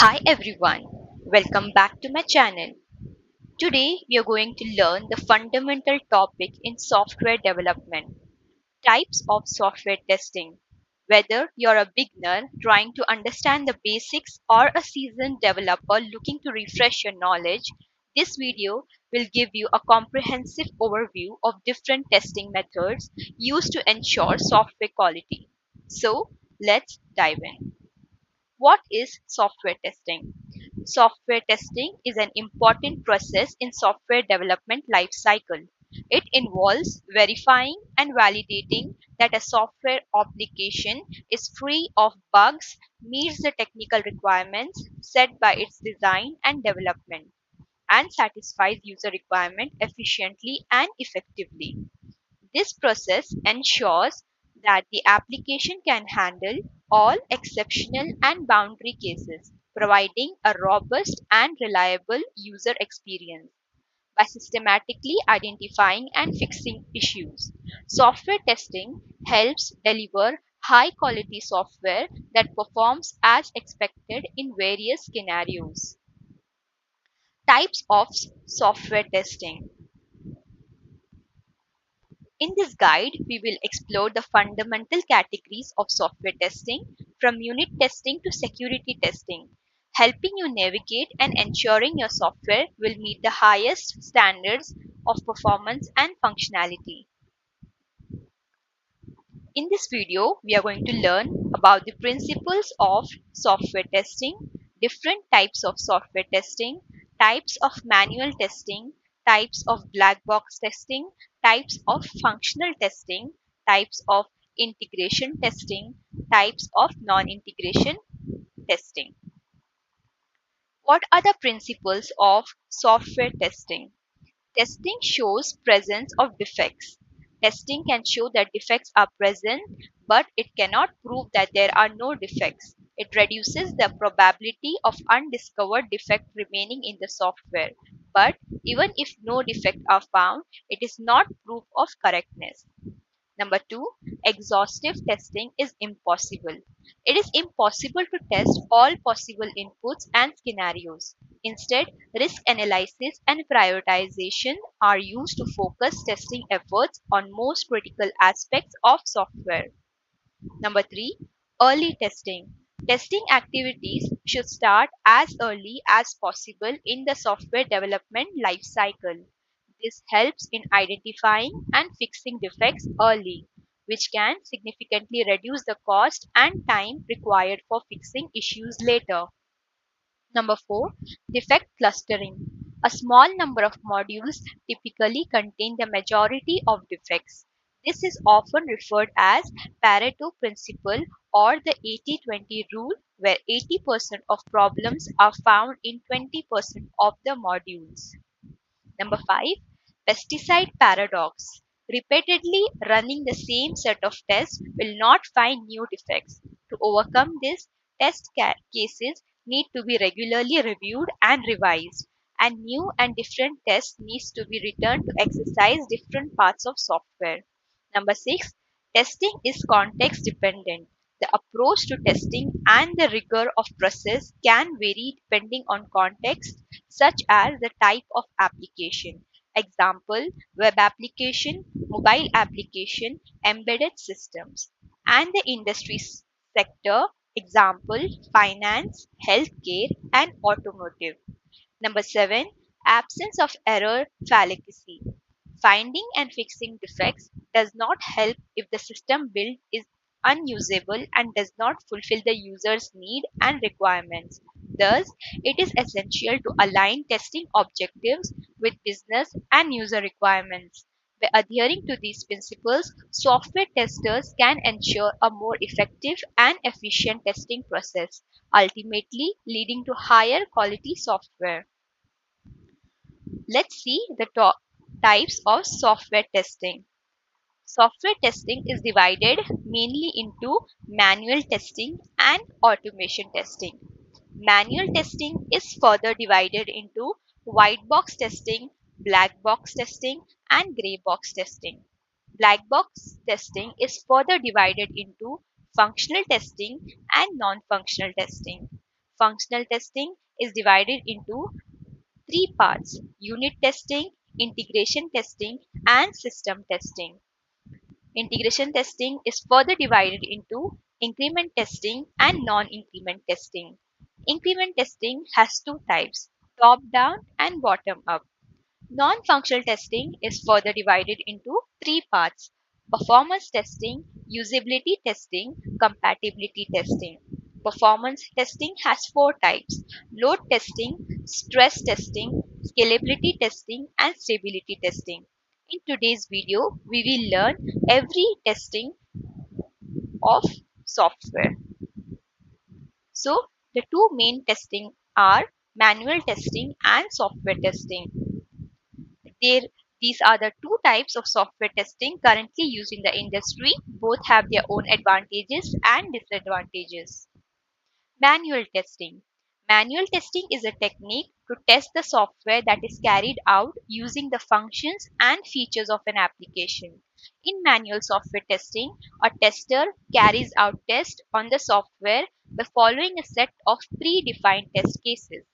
Hi everyone, welcome back to my channel. Today we are going to learn the fundamental topic in software development, types of software testing. Whether you're a beginner trying to understand the basics or a seasoned developer looking to refresh your knowledge, this video will give you a comprehensive overview of different testing methods used to ensure software quality. So let's dive in. What is software testing? Software testing is an important process in software development lifecycle. It involves verifying and validating that a software application is free of bugs, meets the technical requirements set by its design and development, and satisfies user requirement efficiently and effectively. This process ensures that the application can handle all exceptional and boundary cases, providing a robust and reliable user experience. By systematically identifying and fixing issues, software testing helps deliver high quality software that performs as expected in various scenarios. Types of software testing. In this guide, we will explore the fundamental categories of software testing from unit testing to security testing, helping you navigate and ensuring your software will meet the highest standards of performance and functionality. In this video, we are going to learn about the principles of software testing, different types of software testing, types of manual testing, types of black box testing, types of functional testing, types of integration testing, types of non-integration testing. What are the principles of software testing? Testing shows presence of defects. Testing can show that defects are present, but it cannot prove that there are no defects. It reduces the probability of undiscovered defect remaining in the software. But even if no defects are found, it is not proof of correctness. Number two, exhaustive testing is impossible. It is impossible to test all possible inputs and scenarios. Instead, risk analysis and prioritization are used to focus testing efforts on most critical aspects of software. Number three, early testing. Testing activities should start as early as possible in the software development lifecycle. This helps in identifying and fixing defects early, which can significantly reduce the cost and time required for fixing issues later. Number four, defect clustering. A small number of modules typically contain the majority of defects. This is often referred as Pareto principle or the 80-20 rule, where 80% of problems are found in 20% of the modules. Number five, pesticide paradox. Repeatedly running the same set of tests will not find new defects. To overcome this, cases need to be regularly reviewed and revised, and new and different tests needs to be returned to exercise different parts of software. Number six, testing is context dependent. The approach to testing and the rigor of process can vary depending on context, such as the type of application. Example, web application, mobile application, embedded systems, and the industry sector. Example, finance, healthcare, and automotive. Number seven, absence of error fallacy. Finding and fixing defects does not help if the system build is unusable and does not fulfill the user's need and requirements. Thus, it is essential to align testing objectives with business and user requirements. By adhering to these principles, software testers can ensure a more effective and efficient testing process, ultimately leading to higher quality software. Let's see the types of software testing. Software testing is divided mainly into manual testing and automation testing. Manual testing is further divided into white box testing, black box testing, and gray box testing. Black box testing is further divided into functional testing and non functional testing. functional testing is divided into three parts: unit testing, integration testing, and system testing. Integration testing is further divided into increment testing and non-increment testing. Increment testing has two types: top down and bottom up. Non-functional testing is further divided into three parts: performance testing, usability testing, compatibility testing. Performance testing has four types: load testing, stress testing, scalability testing, and stability testing. In today's video, we will learn every testing of software. So, the two main testing are manual testing and software testing. There, these are the two types of software testing currently used in the industry. Both have their own advantages and disadvantages. Manual testing. Manual testing is a technique to test the software that is carried out using the functions and features of an application. In manual software testing, a tester carries out tests on the software by following a set of predefined test cases.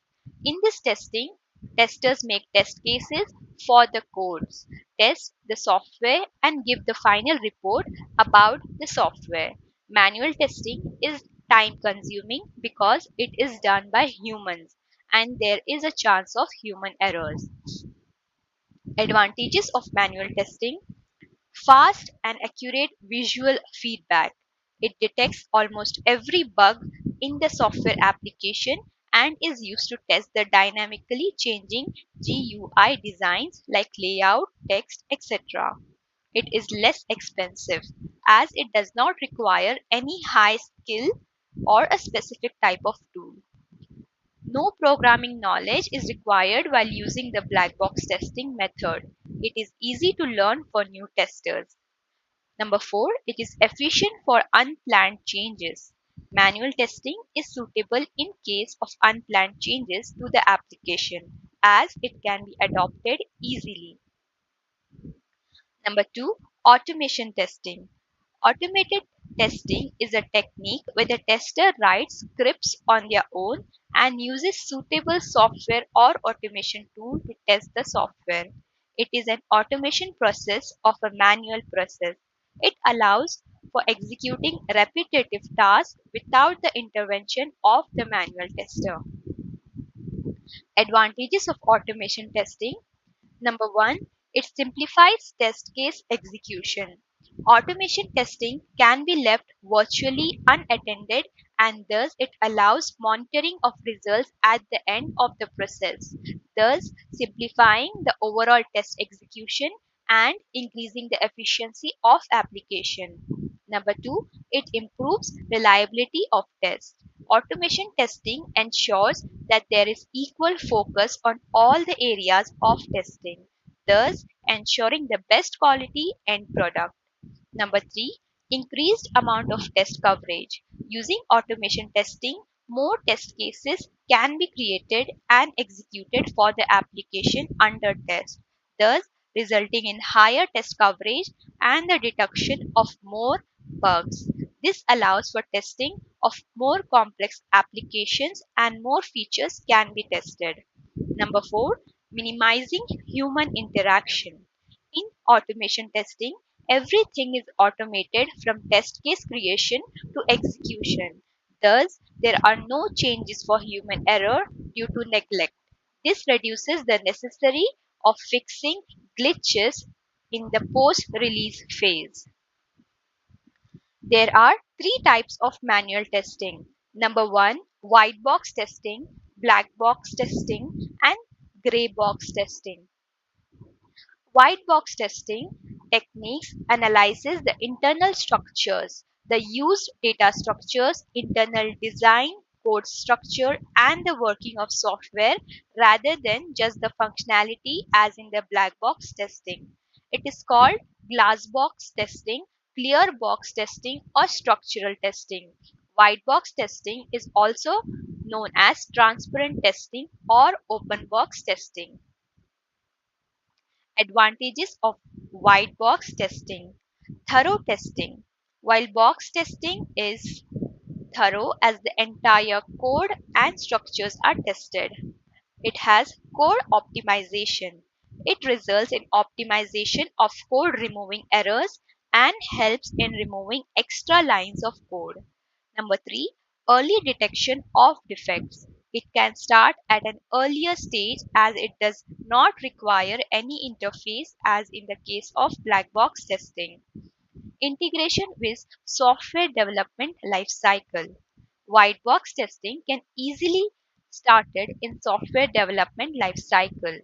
In this testing, testers make test cases for the codes, test the software, and give the final report about the software. Manual testing is time consuming because it is done by humans and there is a chance of human errors. Advantages of manual testing: fast and accurate visual feedback. It detects almost every bug in the software application and is used to test the dynamically changing GUI designs like layout, text, etc. It is less expensive as it does not require any high skill or a specific type of tool. No programming knowledge is required while using the black box testing method. It is easy to learn for new testers. Number 4, it is efficient for unplanned changes. Manual testing is suitable in case of unplanned changes to the application as it can be adopted easily. Number 2, automation testing. Automated testing is a technique where the tester writes scripts on their own and uses suitable software or automation tool to test the software. It is an automation process of a manual process. It allows for executing repetitive tasks without the intervention of the manual tester. Advantages of automation testing: number 1, it simplifies test case execution. Automation testing can be left virtually unattended and thus it allows monitoring of results at the end of the process, thus simplifying the overall test execution and increasing the efficiency of application. Number 2, it improves reliability of tests. Automation testing ensures that there is equal focus on all the areas of testing, thus ensuring the best quality end product. Number 3, increased amount of test coverage. Using automation testing, more test cases can be created and executed for the application under test, thus resulting in higher test coverage and the detection of more bugs. This allows for testing of more complex applications and more features can be tested. Number 4, minimizing human interaction. In automation testing, everything is automated from test case creation to execution. Thus, there are no changes for human error due to neglect. This reduces the necessity of fixing glitches in the post-release phase. There are three types of manual testing. Number 1, white box testing, black box testing, and gray box testing. White box testing techniques analyzes the internal structures, the used data structures, internal design, code structure, and the working of software rather than just the functionality as in the black box testing. It is called glass box testing, clear box testing, or structural testing. White box testing is also known as transparent testing or open box testing. Advantages of white box testing: thorough testing. While box testing is thorough as the entire code and structures are tested. It has code optimization. It results in optimization of code, removing errors and helps in removing extra lines of code. Number 3, early detection of defects. It can start at an earlier stage as it does not require any interface as in the case of black box testing. Integration with software development lifecycle. White box testing can easily started in software development lifecycle.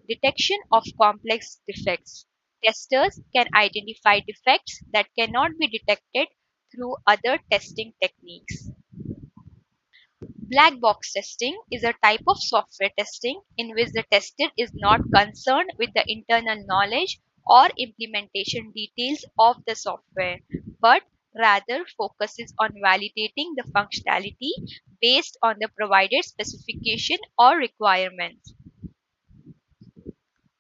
Detection of complex defects. Testers can identify defects that cannot be detected through other testing techniques. Black box testing is a type of software testing in which the tester is not concerned with the internal knowledge or implementation details of the software, but rather focuses on validating the functionality based on the provided specification or requirements.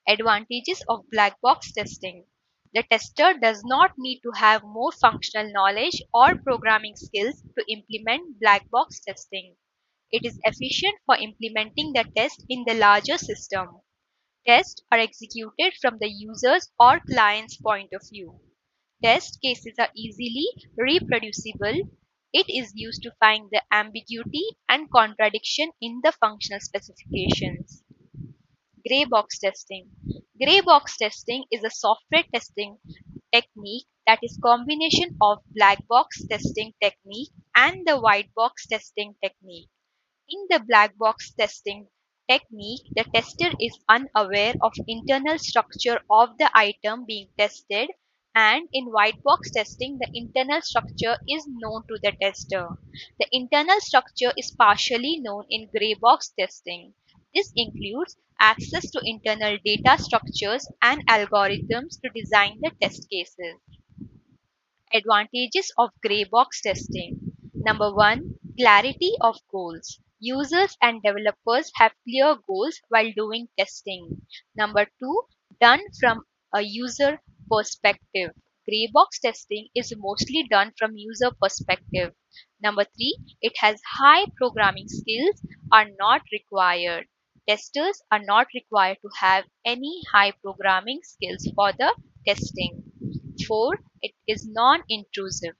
Advantages of black box testing. The tester does not need to have more functional knowledge or programming skills to implement black box testing. It is efficient for implementing the test in the larger system. Tests are executed from the user's or client's point of view. Test cases are easily reproducible. It is used to find the ambiguity and contradiction in the functional specifications. Gray box testing. Gray box testing is a software testing technique that is combination of black box testing technique and the white box testing technique. In the black box testing technique, the tester is unaware of internal structure of the item being tested, and in white box testing the internal structure is known to the tester. The internal structure is partially known in gray box testing. This includes access to internal data structures and algorithms to design the test cases. Advantages of gray box testing. Number 1, clarity of goals. Users and developers have clear goals while doing testing. Number 2, done from a user perspective. Gray box testing is mostly done from user perspective. Number 3, it has high programming skills are not required. Testers are not required to have any high programming skills for the testing. 4, it is non-intrusive.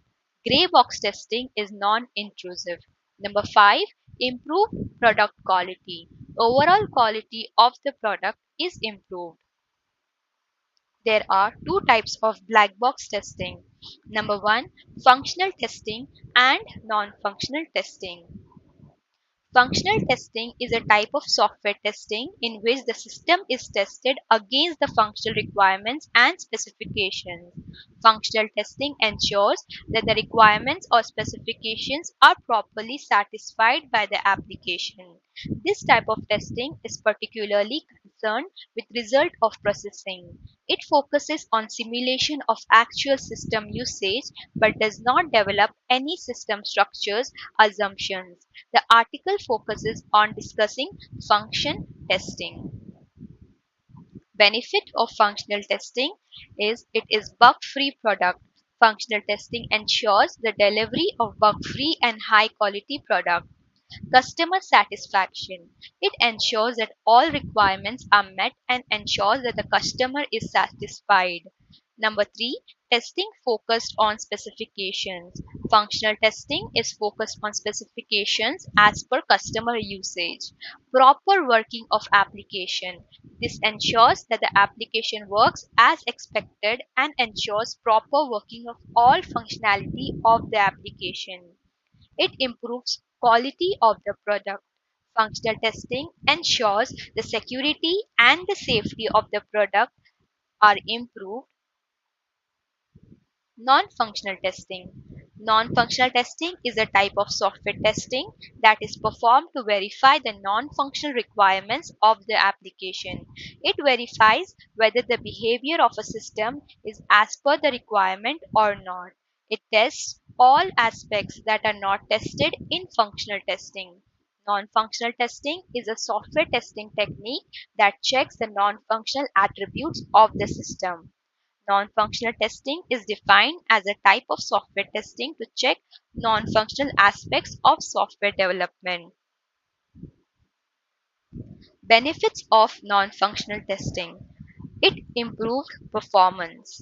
Gray box testing is non-intrusive. Number 5, improve product quality. Overall quality of the product is improved. There are two types of black box testing. Number 1, functional testing and non-functional testing. Functional testing is a type of software testing in which the system is tested against the functional requirements and specifications. Functional testing ensures that the requirements or specifications are properly satisfied by the application. This type of testing is particularly concerned with result of processing. It focuses on simulation of actual system usage but does not develop any system structures assumptions. The article focuses on discussing function testing. Benefit of functional testing is it is bug-free product. Functional testing ensures the delivery of bug-free and high-quality product. Customer satisfaction. It ensures that all requirements are met and ensures that the customer is satisfied. Number 3, testing focused on specifications. Functional testing is focused on specifications as per customer usage. Proper working of application. This ensures that the application works as expected and ensures proper working of all functionality of the application. It improves quality of the product. Functional testing ensures the security and the safety of the product are improved. Non-functional testing. Non-functional testing is a type of software testing that is performed to verify the non-functional requirements of the application. It verifies whether the behavior of a system is as per the requirement or not. It tests all aspects that are not tested in functional testing. Non-functional testing is a software testing technique that checks the non-functional attributes of the system. Non-functional testing is defined as a type of software testing to check non-functional aspects of software development. Benefits of non-functional testing. It improves performance.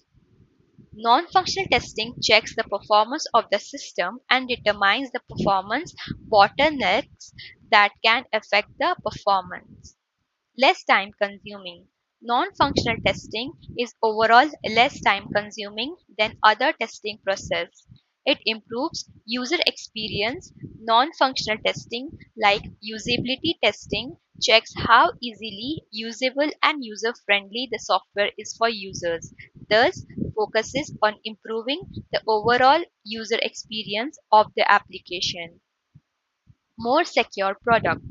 Non-functional testing checks the performance of the system and determines the performance bottlenecks that can affect the performance. Less time consuming. Non-functional testing is overall less time consuming than other testing process. It improves user experience. Non-functional testing like usability testing checks how easily usable and user-friendly the software is for users. Thus, focuses on improving the overall user experience of the application. More secure product,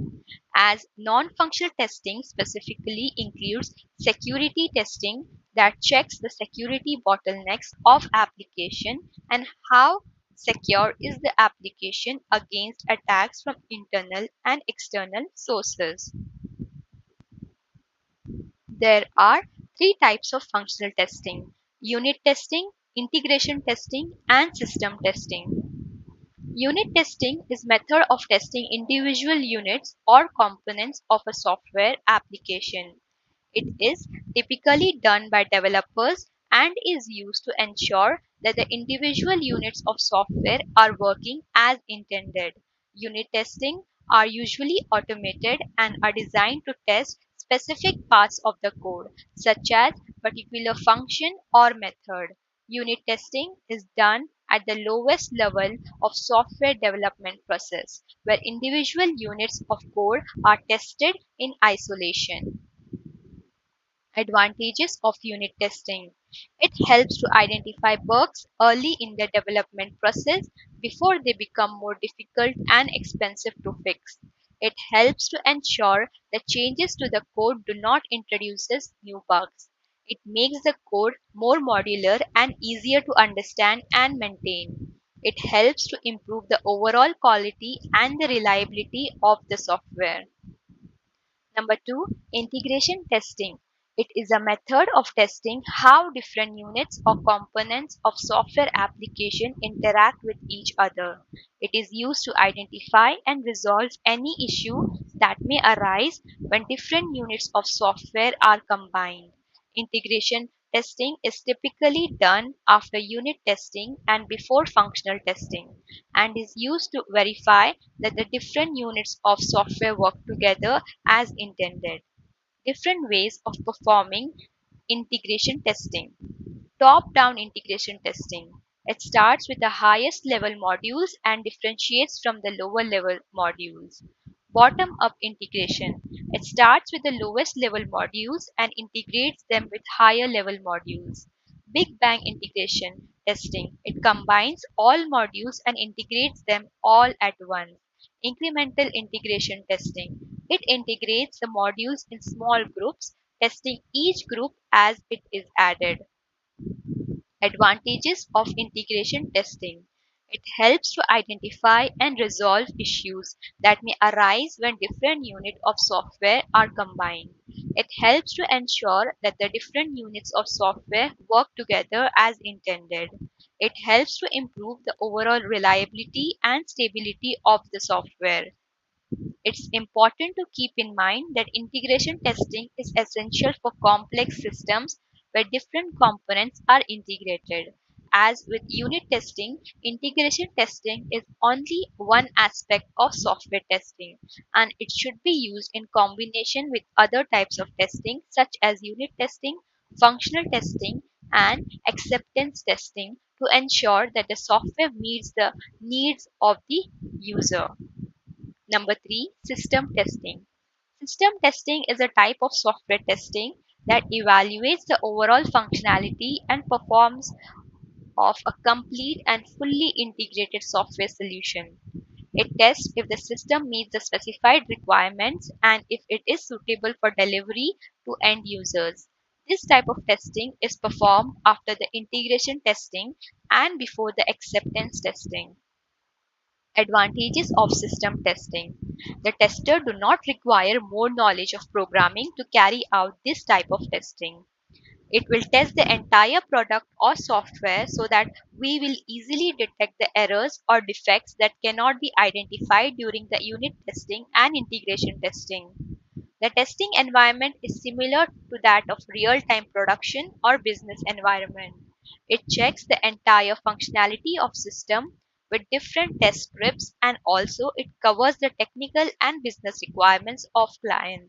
as non-functional testing specifically includes security testing that checks the security bottlenecks of application and how secure is the application against attacks from internal and external sources. There are three types of functional testing: unit testing, integration testing, and system testing. Unit testing is method of testing individual units or components of a software application. It is typically done by developers and is used to ensure that the individual units of software are working as intended. Unit testing are usually automated and are designed to test specific parts of the code, such as particular function or method. Unit testing is done at the lowest level of software development process, where individual units of code are tested in isolation. Advantages of unit testing. It helps to identify bugs early in the development process before they become more difficult and expensive to fix. It helps to ensure that changes to the code do not introduce new bugs. It makes the code more modular and easier to understand and maintain. It helps to improve the overall quality and the reliability of the software. Number two, integration testing. It is a method of testing how different units or components of software application interact with each other. It is used to identify and resolve any issue that may arise when different units of software are combined. Integration testing is typically done after unit testing and before functional testing and is used to verify that the different units of software work together as intended. Different ways of performing integration testing. Top down integration testing. It starts with the highest level modules and differentiates from the lower level modules. Bottom up integration. It starts with the lowest level modules and integrates them with higher level modules. Big bang integration testing. It combines all modules and integrates them all at once. Incremental integration testing. It integrates the modules in small groups, testing each group as it is added. Advantages of integration testing. It helps to identify and resolve issues that may arise when different units of software are combined. It helps to ensure that the different units of software work together as intended. It helps to improve the overall reliability and stability of the software. It's important to keep in mind that integration testing is essential for complex systems where different components are integrated. As with unit testing, integration testing is only one aspect of software testing and it should be used in combination with other types of testing such as unit testing, functional testing, and acceptance testing to ensure that the software meets the needs of the user. Number three, system testing. System testing is a type of software testing that evaluates the overall functionality and performance of a complete and fully integrated software solution. It tests if the system meets the specified requirements and if it is suitable for delivery to end users. This type of testing is performed after the integration testing and before the acceptance testing. Advantages of system testing. The tester do not require more knowledge of programming to carry out this type of testing. It will test the entire product or software so that we will easily detect the errors or defects that cannot be identified during the unit testing and integration testing. The testing environment is similar to that of real-time production or business environment. It checks the entire functionality of system with different test scripts, and also it covers the technical and business requirements of clients.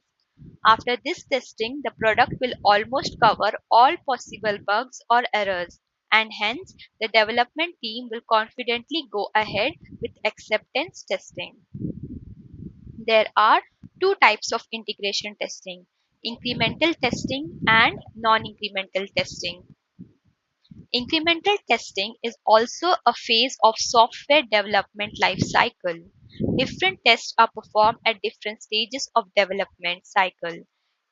After this testing, the product will almost cover all possible bugs or errors, and hence the development team will confidently go ahead with acceptance testing. There are two types of integration testing: incremental testing and non incremental testing. Incremental testing is also a phase of software development life cycle. Different tests are performed at different stages of development cycle.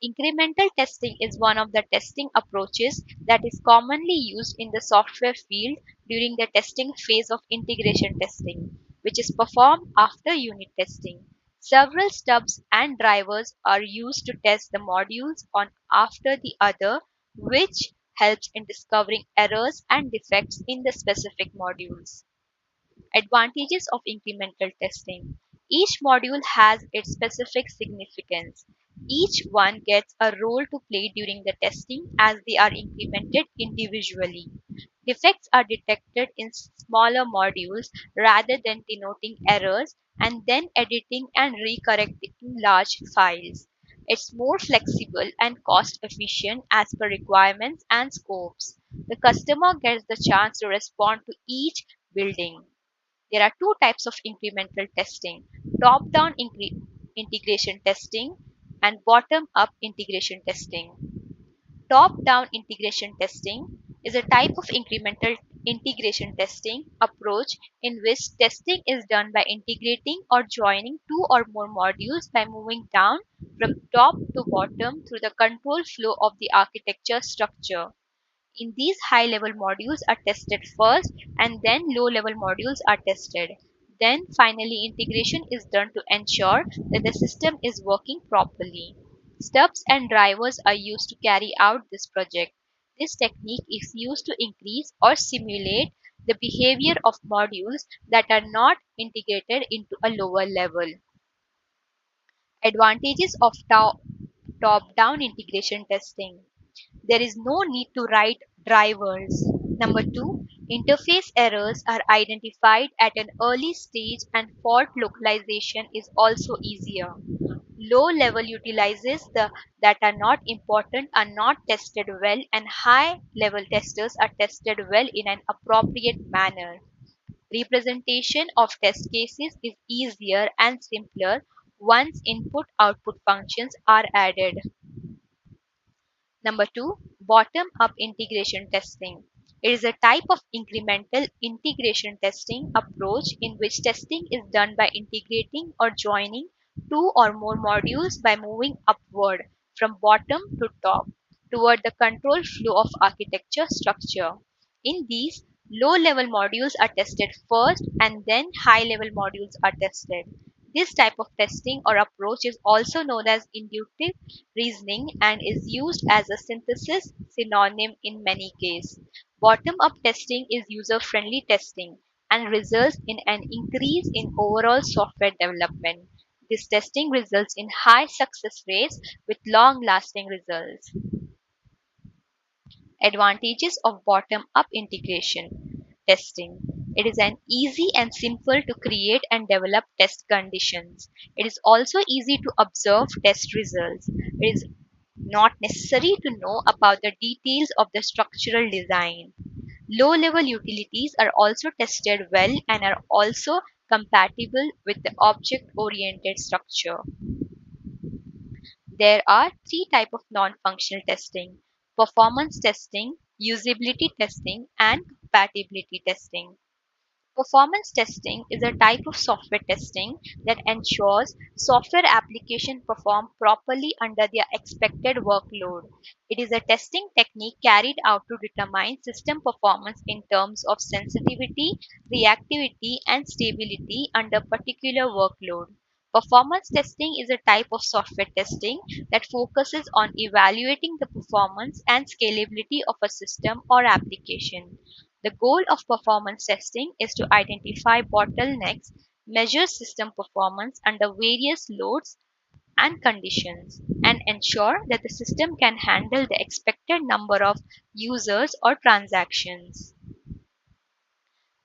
Incremental testing is one of the testing approaches that is commonly used in the software field during the testing phase of integration testing, which is performed after unit testing. Several stubs and drivers are used to test the modules on after the other, which helps in discovering errors and defects in the specific modules. Advantages of incremental testing: each module has its specific significance. Each one gets a role to play during the testing as they are implemented individually. Defects are detected in smaller modules rather than denoting errors and then editing and recorrecting large files. It's more flexible and cost efficient as per requirements and scopes. The customer gets the chance to respond to each building. There are two types of incremental testing: top down integration testing and bottom up integration testing. Top down integration testing is a type of incremental integration testing approach in which testing is done by integrating or joining two or more modules by moving down from top to bottom through the control flow of the architecture structure. In these high level modules are tested first and then low level modules are tested. Then finally integration is done to ensure that the system is working properly. Stubs and drivers are used to carry out this project. This technique is used to increase or simulate the behavior of modules that are not integrated into a lower level. Advantages of top down integration testing: there is no need to write drivers. Number two, interface errors are identified at an early stage and fault localization is also easier. Low level utilizes that are not important are not tested well, and high level testers are tested well in an appropriate manner. Representation of test cases is easier and simpler once input output functions are added. Number two, bottom up integration testing. It is a type of incremental integration testing approach in which testing is done by integrating or joining two or more modules by moving upward from bottom to top toward the control flow of architecture structure. In these, low level modules are tested first and then high level modules are tested. This type of testing or approach is also known as inductive reasoning and is used as a synthesis synonym in many cases. Bottom up testing is user friendly testing and results in an increase in overall software development. This testing results in high success rates with long lasting results. Advantages of bottom up integration testing: it is an easy and simple to create and develop test conditions. It is also easy to observe test results. It is not necessary to know about the details of the structural design. Low level utilities are also tested well and are also compatible with the object oriented structure. There are three types of non-functional testing: performance testing, usability testing, and compatibility testing. Performance testing is a type of software testing that ensures software applications perform properly under their expected workload. It is a testing technique carried out to determine system performance in terms of sensitivity, reactivity, and stability under particular workload. Performance testing is a type of software testing that focuses on evaluating the performance and scalability of a system or application. The goal of performance testing is to identify bottlenecks, measure system performance under various loads and conditions, and ensure that the system can handle the expected number of users or transactions.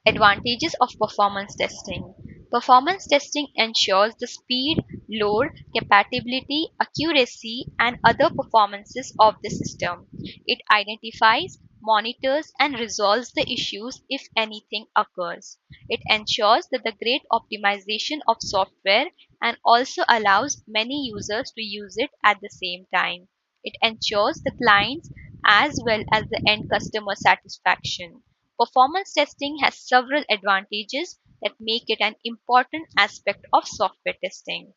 Advantages of performance testing. Performance testing ensures the speed, load, compatibility, accuracy, and other performances of the system. It identifies, monitors, and resolves the issues if anything occurs. It ensures that the great optimization of software and also allows many users to use it at the same time. It ensures the clients as well as the end customer satisfaction. Performance testing has several advantages that make it an important aspect of software testing.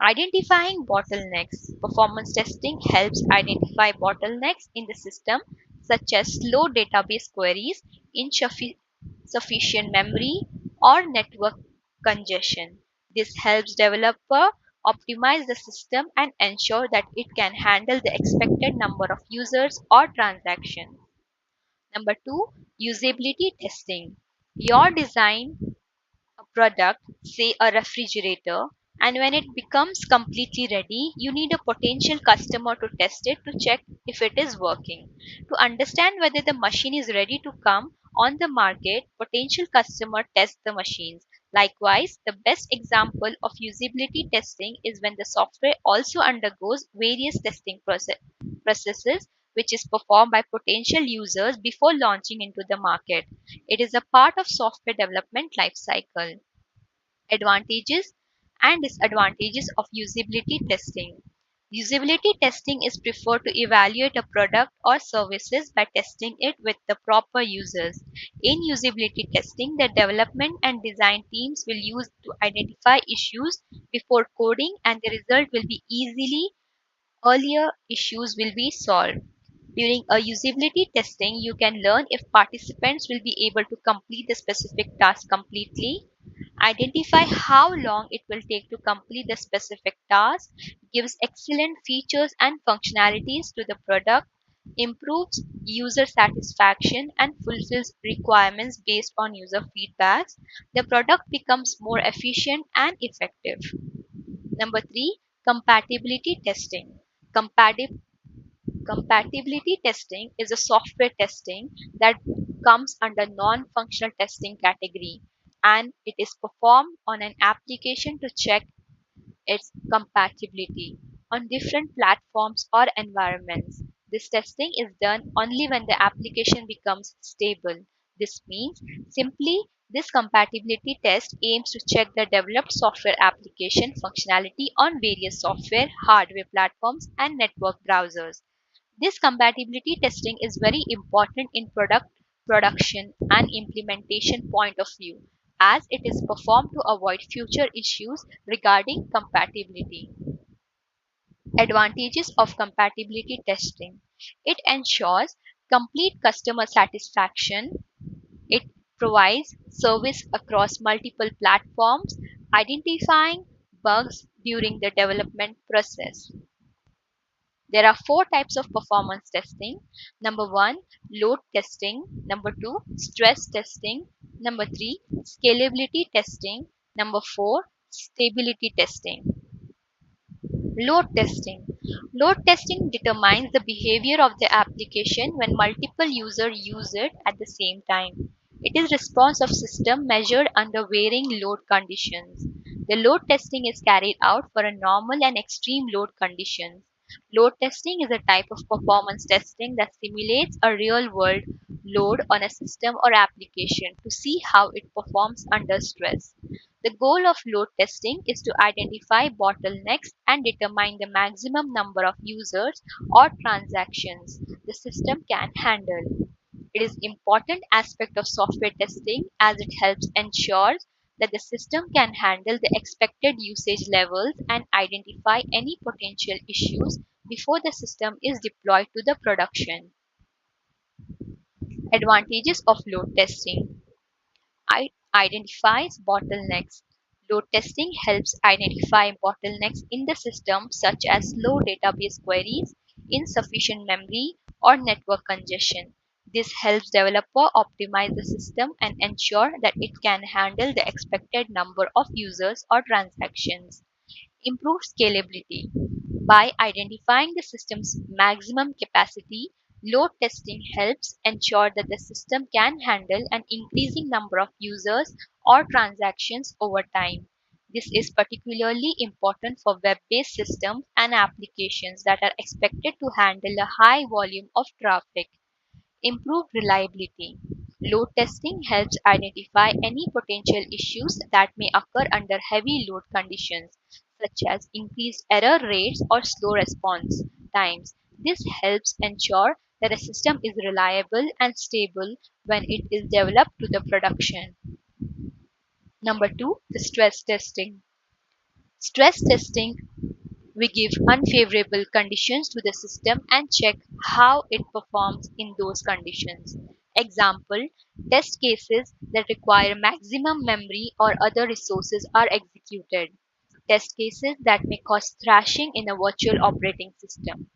Identifying bottlenecks. Performance testing helps identify bottlenecks in the system, such as slow database queries, insufficient memory, or network congestion. This helps developer optimize the system and ensure that it can handle the expected number of users or transactions. Number two, usability testing. Your design a product, say a refrigerator, and when it becomes completely ready, you need a potential customer to test it to check if it is working. To understand whether the machine is ready to come on the market, potential customer test the machines. Likewise, the best example of usability testing is when the software also undergoes various processes which is performed by potential users before launching into the market. It is a part of software development lifecycle. Advantages and disadvantages of usability testing. Usability testing is preferred to evaluate a product or services by testing it with the proper users. In usability testing, the development and design teams will use to identify issues before coding, and the result will be easily earlier issues will be solved. During a usability testing, you can learn if participants will be able to complete the specific task completely, identify how long it will take to complete the specific task, gives excellent features and functionalities to the product, improves user satisfaction, and fulfills requirements based on user feedbacks. The product becomes more efficient and effective. Number three, compatibility testing. Compati- Compatibility testing is a software testing that comes under non-functional testing category, and it is performed on an application to check its compatibility on different platforms or environments. This testing is done only when the application becomes stable. This means simply this compatibility test aims to check the developed software application functionality on various software, hardware platforms, and network browsers. This compatibility testing is very important in production and implementation point of view, as it is performed to avoid future issues regarding compatibility. Advantages of compatibility testing. It ensures complete customer satisfaction. It provides service across multiple platforms, identifying bugs during the development process. There are four types of performance testing. Number one, load testing. Number two, stress testing. Number three, scalability testing. Number four, stability testing. Load testing. Load testing determines the behavior of the application when multiple users use it at the same time. It is response of system measured under varying load conditions. The load testing is carried out for a normal and extreme load conditions. Load testing is a type of performance testing that simulates a real world load on a system or application to see how it performs under stress. The goal of load testing is to identify bottlenecks and determine the maximum number of users or transactions the system can handle. It is important aspect of software testing as it helps ensure that the system can handle the expected usage levels and identify any potential issues before the system is deployed to the production. Advantages of load testing. Identifies bottlenecks. Load testing helps identify bottlenecks in the system such as slow database queries, insufficient memory, or network congestion. This helps developer optimize the system and ensure that it can handle the expected number of users or transactions. Improve scalability. By identifying the system's maximum capacity, load testing helps ensure that the system can handle an increasing number of users or transactions over time. This is particularly important for web-based systems and applications that are expected to handle a high volume of traffic. Improved reliability. Load testing helps identify any potential issues that may occur under heavy load conditions, such as increased error rates or slow response times. This helps ensure that a system is reliable and stable when it is developed to the production. Number two, the stress testing. Stress testing, we give unfavorable conditions to the system and check how it performs in those conditions. Example, test cases that require maximum memory or other resources are executed. Test cases that may cause thrashing in a virtual operating system.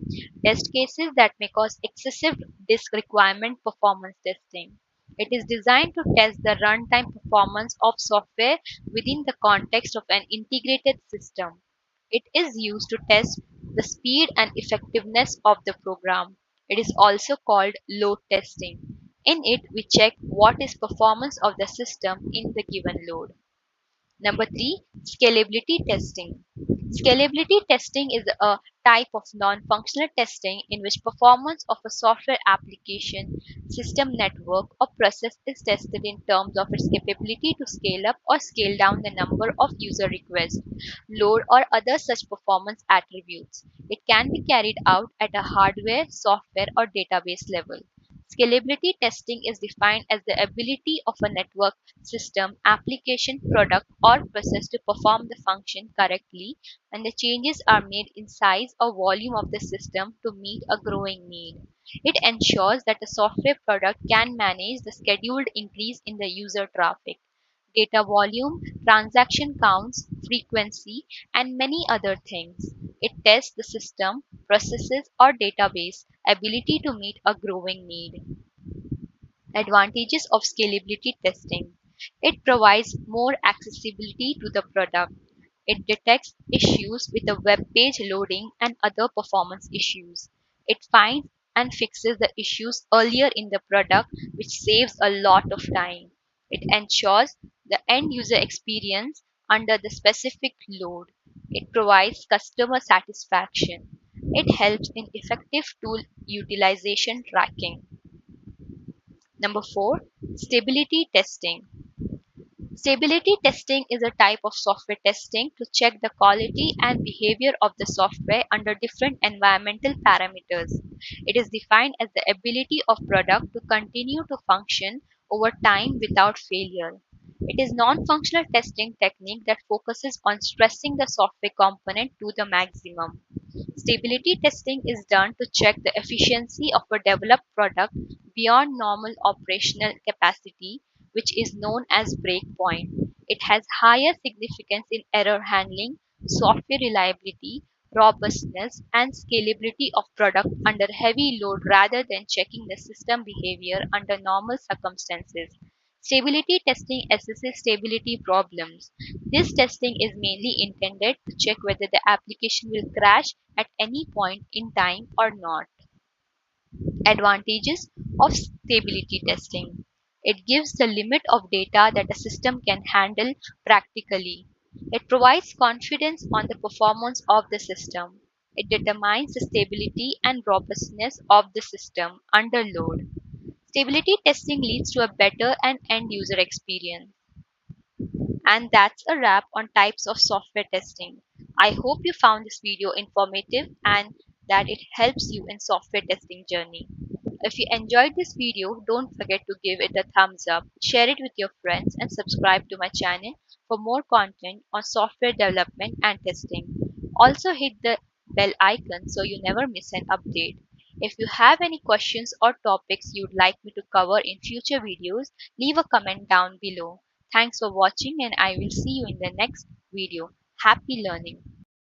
Test cases that may cause excessive disk requirement performance testing. It is designed to test the runtime performance of software within the context of an integrated system. It is used to test the speed and effectiveness of the program. It is also called load testing. In it, we check what is performance of the system in the given load. Number three, scalability testing. Scalability testing is a type of non-functional testing in which performance of a software application, system network, or process is tested in terms of its capability to scale up or scale down the number of user requests, load, or other such performance attributes. It can be carried out at a hardware, software, or database level. Scalability testing is defined as the ability of a network, system, application, product, or process to perform the function correctly when the changes are made in size or volume of the system to meet a growing need. It ensures that a software product can manage the scheduled increase in the user traffic, data volume, transaction counts, frequency, and many other things. It tests the system, processes, or database ability to meet a growing need. Advantages of scalability testing. It provides more accessibility to the product. It detects issues with the web page loading and other performance issues. It finds and fixes the issues earlier in the product, which saves a lot of time. It ensures the end user experience under the specific load. It provides customer satisfaction. It helps in effective tool utilization tracking. Number four, stability testing. Stability testing is a type of software testing to check the quality and behavior of the software under different environmental parameters. It is defined as the ability of product to continue to function over time without failure. It is non-functional testing technique that focuses on stressing the software component to the maximum. Stability testing is done to check the efficiency of a developed product beyond normal operational capacity, which is known as breakpoint. It has higher significance in error handling, software reliability, robustness, and scalability of product under heavy load rather than checking the system behavior under normal circumstances. Stability testing assesses stability problems. This testing is mainly intended to check whether the application will crash at any point in time or not. Advantages of stability testing. It gives the limit of data that a system can handle practically. It provides confidence on the performance of the system. It determines the stability and robustness of the system under load. Stability testing leads to a better and end user experience. And that's a wrap on types of software testing. I hope you found this video informative and that it helps you in software testing journey. If you enjoyed this video, don't forget to give it a thumbs up, share it with your friends and subscribe to my channel for more content on software development and testing. Also hit the bell icon so you never miss an update. If you have any questions or topics you'd like me to cover in future videos, leave a comment down below. Thanks for watching and I will see you in the next video. Happy learning!